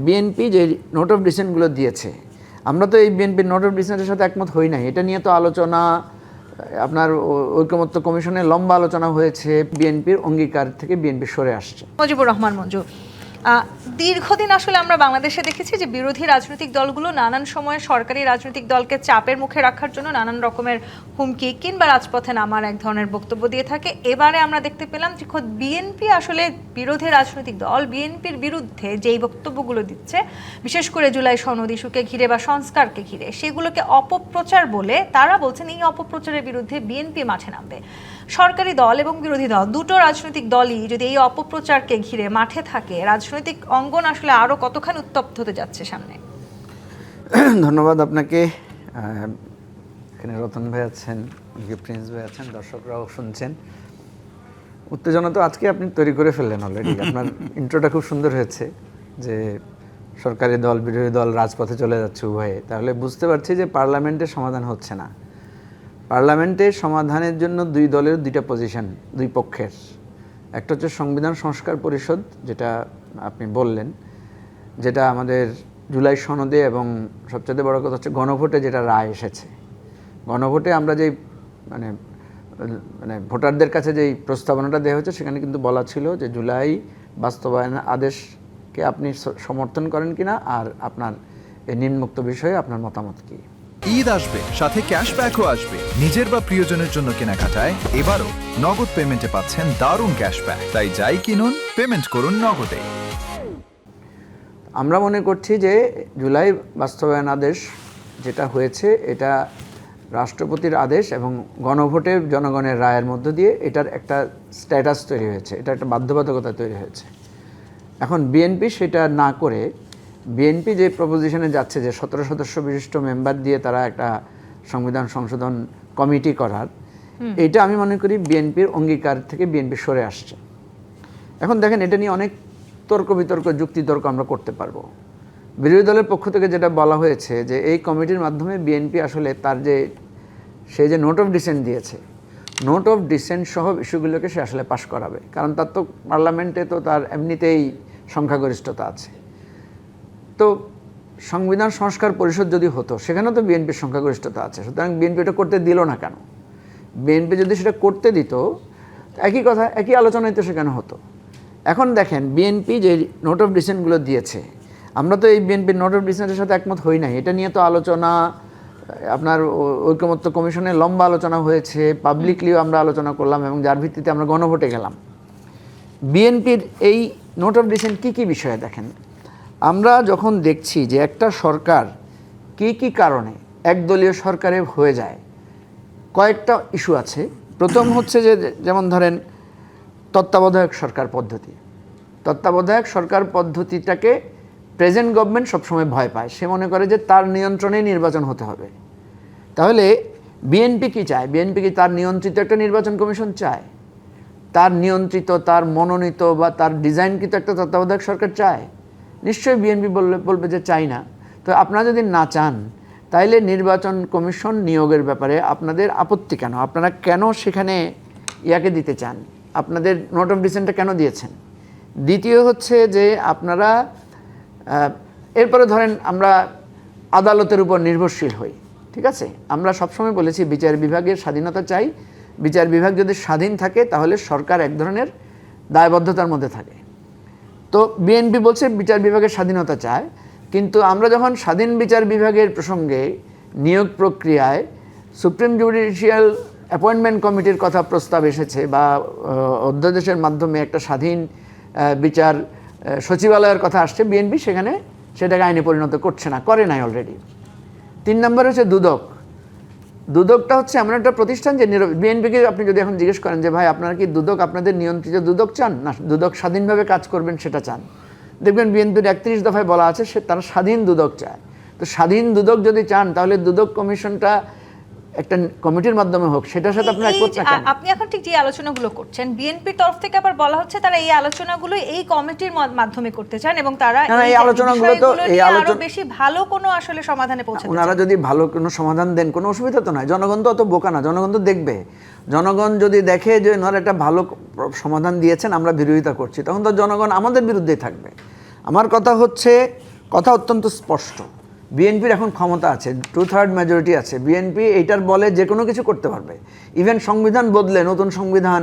BNP যে note of ডিসেন্টগুলো দিয়েছে, আমরা তো এই বিএনপির নোট অফ ডিসেন্টের সাথে একমত হই নাই। এটা নিয়ে তো আলোচনা, আপনার ঐকমত্য কমিশনে লম্বা আলোচনা হয়েছে, বিএনপির অঙ্গীকার থেকে বিএনপি সরে আসছে। মুজিবুর রহমান মঞ্জু, দীর্ঘদিন আসলে আমরা বাংলাদেশে দেখেছি যে বিরোধী রাজনৈতিক দলগুলো নানান সময়ে সরকারি রাজনৈতিক দলকে চাপের মুখে রাখার জন্য নানান রকমের হুমকি কিংবা রাজপথে নামার এক ধরনের বক্তব্য দিয়ে থাকে। এবারে আমরা দেখতে পেলাম যে খোদ বিএনপি আসলে বিরোধী রাজনৈতিক দল বিএনপির বিরুদ্ধে যেই বক্তব্যগুলো দিচ্ছে, বিশেষ করে জুলাই সনদ ইস্যুকে ঘিরে বা সংস্কারকে ঘিরে, সেগুলোকে অপপ্রচার বলে তারা বলছেন এই অপপ্রচারের বিরুদ্ধে বিএনপি মাঠে নামবে। সরকারি দল এবং বিরোধী দল দুটো রাজনৈতিক দলই যদি এই অপপ্রচারকে ঘিরে মাঠে থাকে, রাজনৈতিক অঙ্গন আসলে আরো কতখানি উত্তপ্ত হতে যাচ্ছে সামনে? ধন্যবাদ আপনাকে। এখানে রতন ভাই আছেন, প্রিন্স ভাই আছেন, দর্শকরাও শুনছেন। উত্তেজনা তো আজকে আপনি তৈরি করে ফেললেন অলরেডি। আপনার ইন্ট্রোটা খুব সুন্দর হয়েছে যে সরকারি দল বিরোধী দল রাজপথে চলে যাচ্ছে উভয়ে। তাহলে বুঝতে পারছি যে পার্লামেন্টের সমাধান হচ্ছে না। পার্লামেন্টের সমাধানের জন্য দুই দলের দুইটা পজিশন, দুই পক্ষের। একটা হচ্ছে সংবিধান সংস্কার পরিষদ, যেটা আপনি বললেন, যেটা আমাদের জুলাই সনদে এবং সবচেয়ে বড় কথা হচ্ছে গণভোটে যেটা রায় এসেছে। গণভোটে আমরা যেই মানে মানে ভোটারদের কাছে যেই প্রস্তাবনাটা দেওয়া হয়েছে, সেখানে কিন্তু বলা ছিল যে জুলাই বাস্তবায়ন আদেশকে আপনি সমর্থন করেন কিনা, আর আপনার এই নিম্নোক্ত বিষয়ে আপনার মতামত কী। ঈদ আসবে, সাথে ক্যাশব্যাকও আসবে। নিজের বা প্রিয়জনের জন্য কেনাকাটায় এবারও নগদ পেমেন্টে পাচ্ছেন দারুণ ক্যাশব্যাক। তাই যাই কিনুন, পেমেন্ট করুন নগদে। আমরা মনে করছি যে জুলাই বাস্তবায়ন আদেশ যেটা হয়েছে, এটা রাষ্ট্রপতির আদেশ এবং গণভোটে জনগণের রায়ের মধ্য দিয়ে এটার একটা স্ট্যাটাস তৈরি হয়েছে, এটা একটা বাধ্যবাধকতা তৈরি হয়েছে। এখন বিএনপি সেটা না করে, বিএনপি যে প্রপোজিশনে যাচ্ছে যে 17 সদস্য বিশিষ্ট মেম্বার দিয়ে তারা একটা সংবিধান সংশোধন কমিটি করার, এটা আমি মনে করি বিএনপির অঙ্গীকার থেকে বিএনপি সরে আসছে। এখন দেখেন, এটা নিয়ে অনেক তর্ক বিতর্ক, যুক্তিতর্ক আমরা করতে পারবো। বিরোধী দলের পক্ষ থেকে যেটা বলা হয়েছে যে এই কমিটির মাধ্যমে বিএনপি আসলে তার যে সেই যে নোট অফ ডিসেন্ট দিয়েছে, নোট অফ ডিসেন্ট সহ ইস্যুগুলোকে সে আসলে পাশ করাবে। কারণ তার তো পার্লামেন্টে তো তার এমনিতেই সংখ্যাগরিষ্ঠতা আছে। তো সংবিধান সংস্কার পরিষদ যদি হতো, সেখানেও তো বিএনপির সংখ্যাগরিষ্ঠতা আছে। সুতরাং বিএনপি এটা করতে দিল না কেন? বিএনপি যদি সেটা করতে দিত, একই কথা, একই আলোচনায় তো সেখানে হতো। এখন দেখেন, বিএনপি যে নোট অফ ডিসেন্টগুলো দিয়েছে, আমরা তো এই বিএনপির নোট অফ ডিসেন্টের সাথে একমত হই নাই। এটা নিয়ে তো আলোচনা, আপনার ঐকমত্য কমিশনে লম্বা আলোচনা হয়েছে, পাবলিকলিও আমরা আলোচনা করলাম এবং যার ভিত্তিতে আমরা গণভোটে গেলাম। বিএনপির এই নোট অফ ডিসেন্ট কী কী বিষয়ে দেখেন, আমরা যখন দেখছি যে একটা সরকার কী কী কারণে একদলীয় সরকারে হয়ে যায়, কয়েকটা ইস্যু আছে। প্রথম হচ্ছে যে, যেমন ধরেন তত্ত্বাবধায়ক সরকার পদ্ধতি। তত্ত্বাবধায়ক সরকার পদ্ধতিটাকে প্রেজেন্ট গভর্নমেন্ট সবসময় ভয় পায়। সে মনে করে যে তার নিয়ন্ত্রণেই নির্বাচন হতে হবে। তাহলে বিএনপি কি চায়? বিএনপি কি তার নিয়ন্ত্রিত একটা নির্বাচন কমিশন চায়? তার নিয়ন্ত্রিত, তার মনোনীত বা তার ডিজাইনকৃত একটা তত্ত্বাবধায়ক সরকার চায়? নিশ্চয়ই বিএনপি বলবে যে চাই না। তো আপনারা যদি না চান, তাইলে নির্বাচন কমিশন নিয়োগের ব্যাপারে আপনাদের আপত্তি কেন? আপনারা কেন সেখানে ইয়াকে দিতে চান? আপনাদের নোট অফ ডিসেন্টটা কেন দিয়েছেন? দ্বিতীয় হচ্ছে যে আপনারা এরপরে ধরেন আমরা আদালতের উপর নির্ভরশীল হই, ঠিক আছে? আমরা সবসময় বলেছি বিচার বিভাগের স্বাধীনতা চাই। বিচার বিভাগ যদি স্বাধীন থাকে, তাহলে সরকার এক ধরনের দায়বদ্ধতার মধ্যে থাকে। তো বিএনপি বলছে বিচার বিভাগের স্বাধীনতা চায়, কিন্তু আমরা যখন স্বাধীন বিচার বিভাগের প্রসঙ্গে নিয়োগ প্রক্রিয়ায় সুপ্রিম জুডিশিয়াল অ্যাপয়েন্টমেন্ট কমিটির কথা প্রস্তাব এসেছে বা অধ্যাদেশের মাধ্যমে একটা স্বাধীন বিচার সচিবালয়ের কথা আসছে, বিএনপি সেখানে সেটাকে আইনে পরিণত করছে না, করে নাই অলরেডি। 3 নম্বর হচ্ছে দুদক। দুদকটা হচ্ছে এমন একটা প্রতিষ্ঠান যে বিএনপিকে আপনি যদি এখন জিজ্ঞেস করেন যে ভাই আপনারা কি দুদক, আপনাদের নিয়ন্ত্রিত দুদক চান না দুদক স্বাধীনভাবে কাজ করবেন সেটা চান, দেখবেন বিএনপির 31 দফায় বলা আছে তারা স্বাধীন দুদক চায়। তো স্বাধীন দুদক যদি চান, তাহলে দুদক কমিশনটা একটা কমিটির মাধ্যমে হোক, সেটার সাথে আপনি একমত না কেন? আপনি এখন ঠিক যে আলোচনাগুলো করছেন, বিএনপির তরফ থেকে আবার বলা হচ্ছে তারা এই আলোচনাগুলো এই কমিটির মাধ্যমে করতে চান এবং তারা এই আলোচনাগুলো তো আরো বেশি ভালো কোনো আসলে সমাধানে পৌঁছাতে চান। ওনারা যদি ভালো কোনো সমাধান দেন, কোনো অসুবিধা তো নাই। জনগণ তো অত বোকা না, জনগণ তো দেখবে। জনগণ যদি দেখে যে ওনারা একটা ভালো সমাধান দিয়েছেন, আমরা বিরোধিতা করছি, তখন তো জনগণ আমাদের বিরুদ্ধেই থাকবে। আমার কথা হচ্ছে কথা অত্যন্ত স্পষ্ট। বিএনপির এখন ক্ষমতা আছে, 2/3 মেজরিটি আছে, বিএনপি এইটার বলে যে কোনো কিছু করতে পারবে। ইভেন সংবিধান বদলে নতুন সংবিধান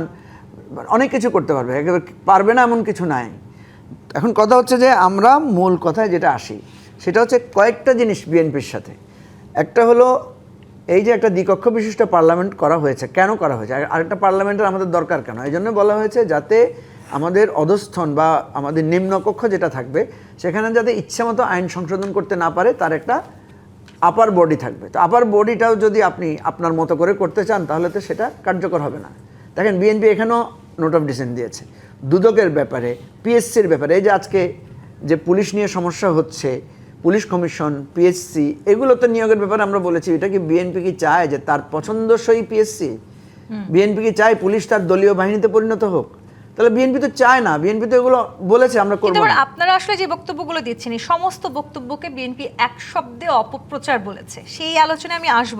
অনেক কিছু করতে পারবে, একেবারে পারবে না এমন কিছু নাই। এখন কথা হচ্ছে যে আমরা মূল কথায় যেটা আসি সেটা হচ্ছে কয়েকটা জিনিস বিএনপির সাথে। একটা হলো এই যে একটা দ্বিকক্ষ বিশিষ্ট পার্লামেন্ট করা হয়েছে, কেন করা হয়েছে, আরেকটা পার্লামেন্টের আমাদের দরকার কেন? এই জন্য বলা হয়েছে যাতে আমাদের অধস্থন বা আমাদের নিম্নকক্ষ যেটা থাকবে সেখানে যাতে ইচ্ছামতো আইন সংশোধন করতে না পারে, তার একটা আপার বডি থাকবে। তো আপার বডিটাও যদি আপনি আপনার মতো করে করতে চান তাহলে তো সেটা কার্যকর হবে না। দেখেন বিএনপি এখানেও নোট অফ ডিসেন্ট দিয়েছে দুদকের ব্যাপারে, পিএসসির ব্যাপারে। এই যে আজকে যে পুলিশ নিয়ে সমস্যা হচ্ছে, পুলিশ কমিশন, পিএসসি, এগুলো তো নিয়োগের ব্যাপারে আমরা বলেছি এটা কি বিএনপি কি চায় যে তার পছন্দসই পিএসসি? বিএনপি কি চায় পুলিশ তার দলীয় বাহিনীতে পরিণত হোক? তাহলে বিএনপি তো চায় না, বিএনপি তো এগুলো বলেছে আমরা করব কিন্তু না। আপনারা আসলে যে বক্তব্যগুলো দিচ্ছেন এই সমস্ত বক্তব্যকে বিএনপি এক শব্দে অপপ্রচার বলেছে, সেই আলোচনায় আমি আসবো।